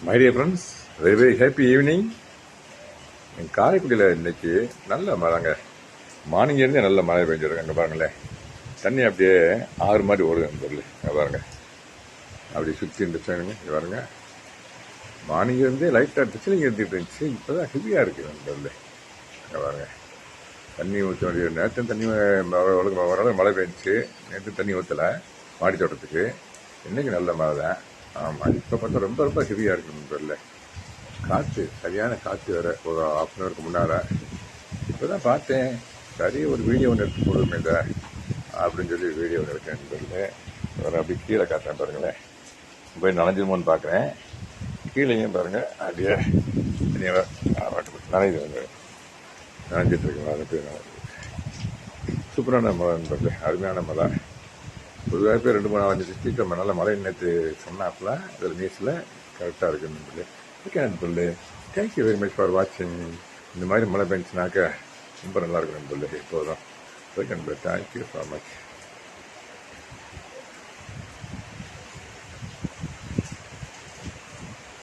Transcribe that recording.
My dear friends, very very happy evening. காரைக்குடியில் இன்னைக்கு நல்ல மழைங்க. மார்னிங்லேருந்தே நல்ல மழை பெஞ்சிருக்கு. அங்கே பாருங்களேன், தண்ணி அப்படியே ஆறு மாதிரி ஓடுதுன்னு சொல்லி அங்கே பாருங்க. அப்படி சுற்றி இருந்துச்சுங்க. இங்கே பாருங்க, மார்னிங்லேருந்தே லைட்டாக டிச்சிலிங் எடுத்துகிட்டு இருந்துச்சு. இப்போ தான் ஹெவியாக இருக்குது அந்த சொல்லி அங்கே பாருங்க. தண்ணி ஊற்ற வேண்டிய நேற்று தண்ணி ஓரளவு மழை பெஞ்சிச்சு. நேற்று தண்ணி ஊற்றலை மாடி தோட்டத்துக்கு. இன்றைக்கி நல்ல மழை தான். ஆமாம், இப்போ பார்த்தா ரொம்ப ரொம்ப ஹெவியாக இருக்குது சொல்லி. காற்று, சரியான காற்று வேறு. ஒரு ஹாஃப் அன் ஹவருக்கு முன்னால் இப்போ தான் பார்த்தேன். சரி, ஒரு வீடியோ ஒன்று எடுத்து போடுமே சார் அப்படின்னு சொல்லி வீடியோ ஒன்று எடுக்கேன்னு சொல்லி ஒரு அப்படி கீழே காட்டுறேன் பாருங்களேன். போய் நனைஞ்சிருமோன்னு பார்க்குறேன். கீழேயும் பாருங்கள், அப்படியே நனைஞ்சிட்டு நனைஞ்சிட்ருக்குங்களா? அது பேர் சூப்பரான மழை பாருங்க, அருமையான மழை. பொதுவாக பேர் 2-3 டிஸ்ட்ரிக்ட் நல்ல மழை நேற்று சொன்னாப்புல இதில் நியூஸில் கரெக்டாக இருக்குன்னு சொல்லி இருக்கேன் சொல்லு. தேங்க்யூ வெரி மச் ஃபார் வாட்சிங். இந்த மாதிரி மழை பெஞ்சுனாக்க ரொம்ப நல்லா இருக்கும் சொல்லு. இப்போதான் ஓகே, தேங்க்யூ ஸோ மச்.